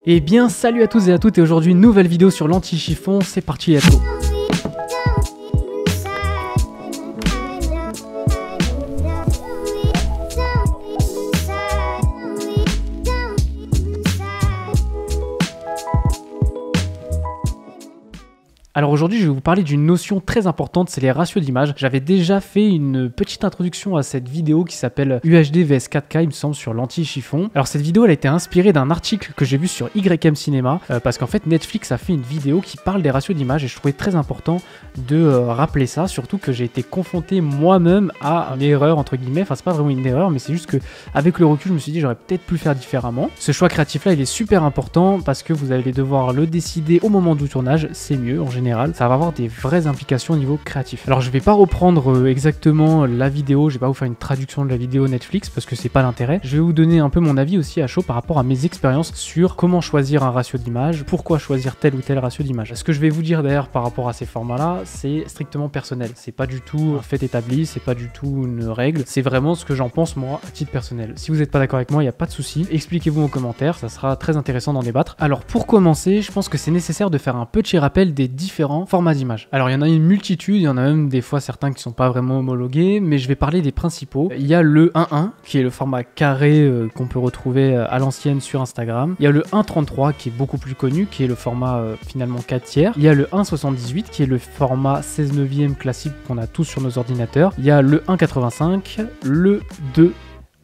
Eh bien salut à tous et à toutes, et aujourd'hui une nouvelle vidéo sur l'anti-chiffon, c'est parti, let's go. Alors aujourd'hui, je vais vous parler d'une notion très importante, c'est les ratios d'image. J'avais déjà fait une petite introduction à cette vidéo qui s'appelle UHD vs 4K, il me semble, sur l'anti-chiffon. Alors cette vidéo, elle a été inspirée d'un article que j'ai vu sur YM Cinéma, parce qu'en fait, Netflix a fait une vidéo qui parle des ratios d'image et je trouvais très important de rappeler ça, surtout que j'ai été confronté moi-même à une erreur, entre guillemets. Enfin, c'est pas vraiment une erreur, mais c'est juste que avec le recul, je me suis dit j'aurais peut-être pu faire différemment. Ce choix créatif-là, il est super important parce que vous allez devoir le décider au moment du tournage, c'est mieux en général. Ça va avoir des vraies implications au niveau créatif. Alors je vais pas reprendre exactement la vidéo, je vais pas vous faire une traduction de la vidéo Netflix parce que c'est pas l'intérêt. Je vais vous donner un peu mon avis aussi à chaud par rapport à mes expériences sur comment choisir un ratio d'image, pourquoi choisir tel ou tel ratio d'image. Ce que je vais vous dire d'ailleurs par rapport à ces formats-là, c'est strictement personnel. C'est pas du tout un fait établi, c'est pas du tout une règle, c'est vraiment ce que j'en pense moi à titre personnel. Si vous n'êtes pas d'accord avec moi, il n'y a pas de souci, expliquez-vous en commentaire, ça sera très intéressant d'en débattre. Alors pour commencer, je pense que c'est nécessaire de faire un petit rappel des différents formats d'image. Alors il y en a une multitude, il y en a même des fois certains qui sont pas vraiment homologués, mais je vais parler des principaux. Il y a le 1.1 qui est le format carré qu'on peut retrouver à l'ancienne sur Instagram. Il y a le 1.33 qui est beaucoup plus connu, qui est le format finalement 4 tiers. Il y a le 1.78 qui est le format 16 neuvième classique qu'on a tous sur nos ordinateurs. Il y a le 1.85, le 2,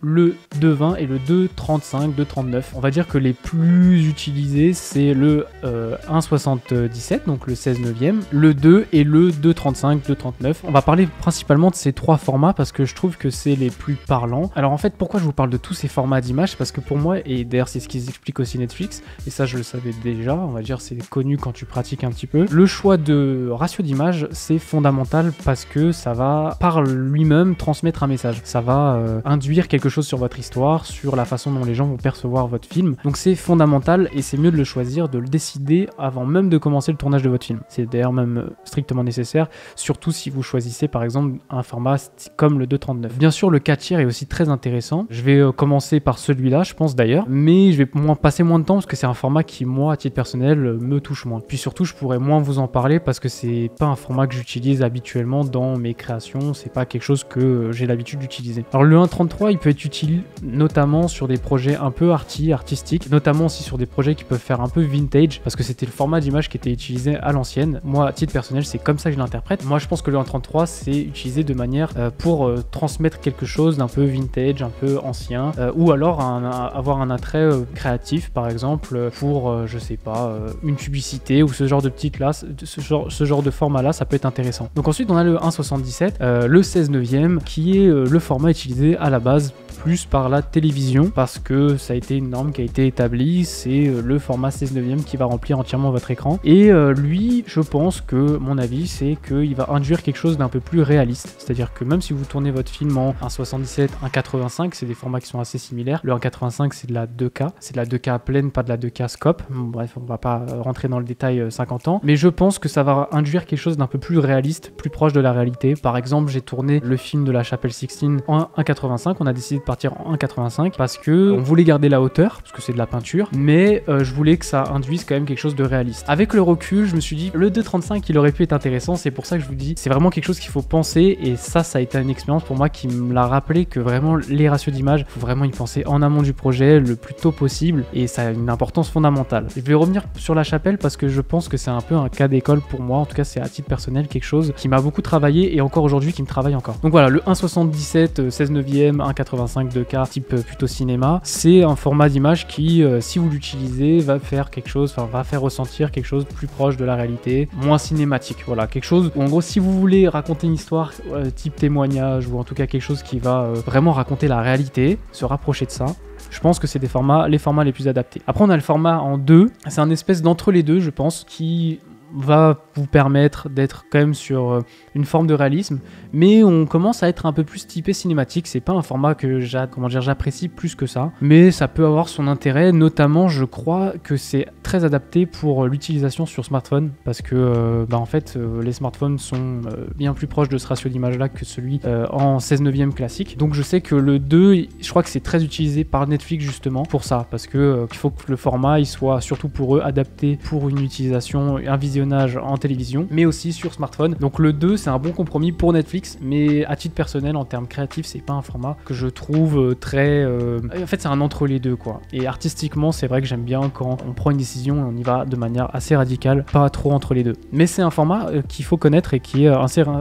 le 2.20 et le 2.35, 2.39. On va dire que les plus utilisés, c'est le 1.77, donc le 16 neuvième, le 2 et le 2.35, 2.39. On va parler principalement de ces trois formats parce que je trouve que c'est les plus parlants. Alors en fait, pourquoi je vous parle de tous ces formats d'image? Parce que pour moi, et d'ailleurs c'est ce qu'ils expliquent aussi Netflix, et ça je le savais déjà, on va dire c'est connu quand tu pratiques un petit peu, le choix de ratio d'image, c'est fondamental parce que ça va par lui-même transmettre un message. Ça va induire quelque chose sur votre histoire, sur la façon dont les gens vont percevoir votre film. Donc c'est fondamental et c'est mieux de le choisir, de le décider avant même de commencer le tournage de votre film. C'est d'ailleurs même strictement nécessaire, surtout si vous choisissez par exemple un format comme le 2.39. Bien sûr, le 4 tiers est aussi très intéressant. Je vais commencer par celui-là, je pense d'ailleurs, mais je vais passer moins de temps parce que c'est un format qui, moi, à titre personnel, me touche moins. Puis surtout, je pourrais moins vous en parler parce que c'est pas un format que j'utilise habituellement dans mes créations, c'est pas quelque chose que j'ai l'habitude d'utiliser. Alors le 1.33, il peut être utile notamment sur des projets un peu artistiques, notamment aussi sur des projets qui peuvent faire un peu vintage parce que c'était le format d'image qui était utilisé à l'ancienne. Moi, à titre personnel, c'est comme ça que je l'interprète. Moi, je pense que le 1.33 c'est utilisé de manière pour transmettre quelque chose d'un peu vintage, un peu ancien, ou alors avoir un attrait créatif, par exemple pour je sais pas, une publicité ou ce genre de petite là, ce genre de format là, ça peut être intéressant. Donc ensuite on a le 1.77, le 16 neuvième qui est le format utilisé à la base plus par la télévision parce que ça a été une norme qui a été établie, c'est le format 16 neuvième qui va remplir entièrement votre écran et lui, je pense que mon avis c'est qu'il va induire quelque chose d'un peu plus réaliste, c'est-à-dire que même si vous tournez votre film en 1.77, 1.85, c'est des formats qui sont assez similaires. Le 1.85 c'est de la 2K, c'est de la 2K pleine, pas de la 2K scope. Bon, bref, on va pas rentrer dans le détail 50 ans, mais je pense que ça va induire quelque chose d'un peu plus réaliste, plus proche de la réalité. Par exemple, j'ai tourné le film de la Chapelle Sixtine en 1.85, on a décidé de partir en 1.85 parce que on voulait garder la hauteur parce que c'est de la peinture, mais je voulais que ça induise quand même quelque chose de réaliste. Avec le recul, je me suis dit le 2.35 il aurait pu être intéressant, c'est pour ça que je vous dis c'est vraiment quelque chose qu'il faut penser et ça a été une expérience pour moi qui me l'a rappelé que vraiment les ratios d'image, faut vraiment y penser en amont du projet le plus tôt possible et ça a une importance fondamentale. Je vais revenir sur la Chapelle parce que je pense que c'est un peu un cas d'école pour moi, en tout cas c'est à titre personnel quelque chose qui m'a beaucoup travaillé et encore aujourd'hui qui me travaille encore. Donc voilà, le 1.77, 16 neuvième, 1.85, 2K type plutôt cinéma, c'est un format d'image qui si vous l'utilisez va faire quelque chose, enfin va faire ressentir quelque chose de plus proche de la réalité, moins cinématique, voilà, quelque chose où en gros si vous voulez raconter une histoire type témoignage ou en tout cas quelque chose qui va vraiment raconter la réalité, se rapprocher de ça, je pense que c'est les formats les plus adaptés. Après on a le format en 2, c'est un espèce d'entre les deux je pense qui va vous permettre d'être quand même sur une forme de réalisme, mais on commence à être un peu plus typé cinématique. C'est pas un format que j'apprécie plus que ça, mais ça peut avoir son intérêt, notamment je crois que c'est très adapté pour l'utilisation sur smartphone, parce que en fait les smartphones sont bien plus proches de ce ratio d'image là que celui en 16/9 classique. Donc je sais que le 2, je crois que c'est très utilisé par Netflix justement pour ça, parce que il faut que le format il soit surtout pour eux adapté pour une utilisation, un visionnage en télévision, mais aussi sur smartphone. Donc le 2 c'est un bon compromis pour Netflix, mais à titre personnel en termes créatifs c'est pas un format que je trouve très... En fait c'est un entre les deux quoi. Et artistiquement c'est vrai que j'aime bien quand on prend une décision et on y va de manière assez radicale, pas trop entre les deux. Mais c'est un format qu'il faut connaître et qui est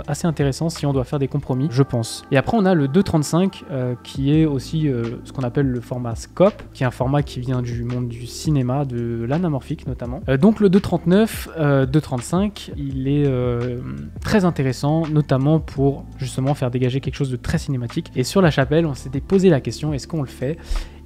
assez intéressant si on doit faire des compromis, je pense. Et après on a le 2.35 qui est aussi ce qu'on appelle le format scope, qui est un format qui vient du monde du cinéma, de l'anamorphique notamment. Donc le 2.39, 2.35, il est très intéressant, notamment pour justement faire dégager quelque chose de très cinématique. Et sur La Chapelle, on s'était posé la question, est-ce qu'on le fait ?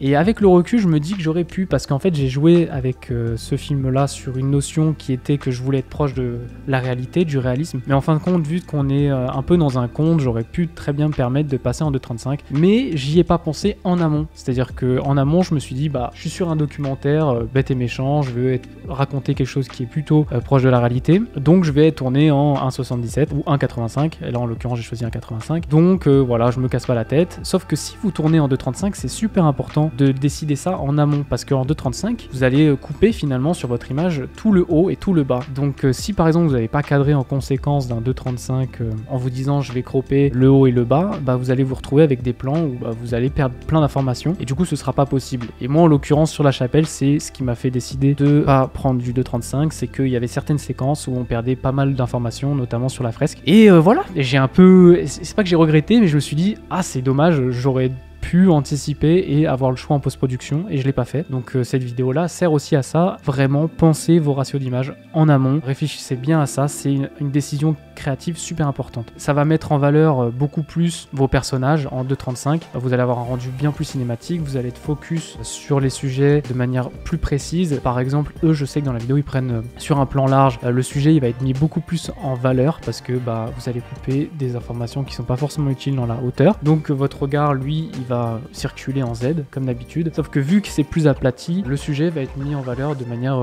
Et avec le recul, je me dis que j'aurais pu, parce qu'en fait j'ai joué avec ce film-là sur une notion qui était que je voulais être proche de la réalité, du réalisme. Mais en fin de compte, vu qu'on est un peu dans un conte, j'aurais pu très bien me permettre de passer en 2.35. Mais j'y ai pas pensé en amont. C'est-à-dire qu'en amont, je me suis dit, je suis sur un documentaire bête et méchant, je veux raconter quelque chose qui est plutôt proche de la réalité. Donc je vais tourner en 1.77 ou 1.85. Et là en l'occurrence, j'ai choisi 1.85. Donc voilà, je me casse pas la tête. Sauf que si vous tournez en 2.35, c'est super important de décider ça en amont, parce qu'en 2.35 vous allez couper finalement sur votre image tout le haut et tout le bas. Donc si par exemple vous n'avez pas cadré en conséquence d'un 2.35 en vous disant je vais cropper le haut et le bas, vous allez vous retrouver avec des plans où vous allez perdre plein d'informations et du coup ce sera pas possible. Et moi en l'occurrence sur La Chapelle, c'est ce qui m'a fait décider de pas prendre du 2.35, c'est qu'il y avait certaines séquences où on perdait pas mal d'informations, notamment sur la fresque. Et voilà, j'ai un peu, c'est pas que j'ai regretté, mais je me suis dit c'est dommage, j'aurais pu anticiper et avoir le choix en post-production, et je l'ai pas fait. Donc cette vidéo là sert aussi à ça. Vraiment, pensez vos ratios d'image en amont, réfléchissez bien à ça, c'est une décision créative super importante. Ça va mettre en valeur beaucoup plus vos personnages en 2.35, vous allez avoir un rendu bien plus cinématique, vous allez être focus sur les sujets de manière plus précise. Par exemple, eux, je sais que dans la vidéo ils prennent sur un plan large, le sujet il va être mis beaucoup plus en valeur, parce que vous allez couper des informations qui sont pas forcément utiles dans la hauteur. Donc votre regard, lui, il va circuler en Z comme d'habitude, sauf que vu que c'est plus aplati, le sujet va être mis en valeur de manière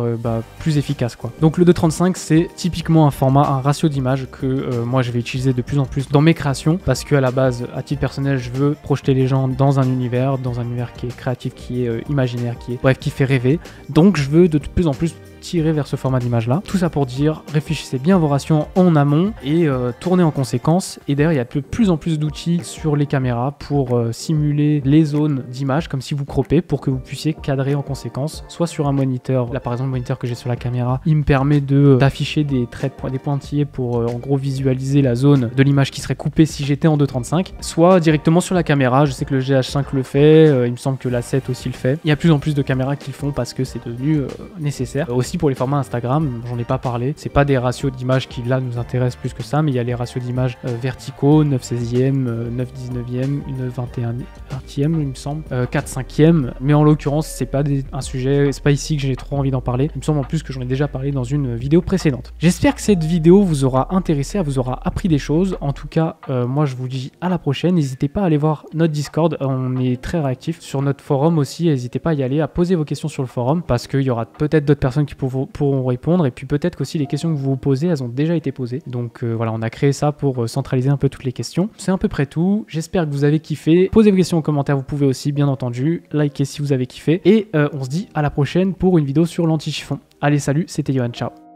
plus efficace quoi. Donc le 2.35 c'est typiquement un format, un ratio d'image que moi je vais utiliser de plus en plus dans mes créations, parce que à la base, à titre personnel, je veux projeter les gens dans un univers qui est créatif, qui est imaginaire, qui fait rêver. Donc je veux de plus en plus tirer vers ce format d'image là. Tout ça pour dire, réfléchissez bien vos ratios en amont et tournez en conséquence. Et d'ailleurs il y a de plus en plus d'outils sur les caméras pour simuler les zones d'image, comme si vous croppez, pour que vous puissiez cadrer en conséquence, soit sur un moniteur. Là par exemple le moniteur que j'ai sur la caméra, il me permet d'afficher des traits, des pointillés pour en gros visualiser la zone de l'image qui serait coupée si j'étais en 2.35, soit directement sur la caméra. Je sais que le GH5 le fait, il me semble que l'A7 aussi le fait. Il y a de plus en plus de caméras qui le font parce que c'est devenu nécessaire. Aussi pour les formats Instagram, j'en ai pas parlé, c'est pas des ratios d'image qui là nous intéressent plus que ça, mais il y a les ratios d'image verticaux, 9/16e, 9/19e, 21e il me semble, 4/5e, mais en l'occurrence c'est pas un sujet, c'est pas ici que j'ai trop envie d'en parler. Il me semble en plus que j'en ai déjà parlé dans une vidéo précédente. J'espère que cette vidéo vous aura intéressé, vous aura appris des choses. En tout cas, moi je vous dis à la prochaine. N'hésitez pas à aller voir notre Discord, on est très réactif. Sur notre forum aussi, n'hésitez pas à y aller, à poser vos questions sur le forum, parce qu'il y aura peut-être d'autres personnes qui pourront répondre, et puis peut-être qu'aussi les questions que vous vous posez, elles ont déjà été posées. Donc voilà, on a créé ça pour centraliser un peu toutes les questions. C'est à peu près tout. J'espère que vous avez kiffé. Posez vos questions en commentaire, vous pouvez aussi, bien entendu. Likez si vous avez kiffé. Et on se dit à la prochaine pour une vidéo sur l'anti-chiffon. Allez, salut, c'était Yohan, ciao.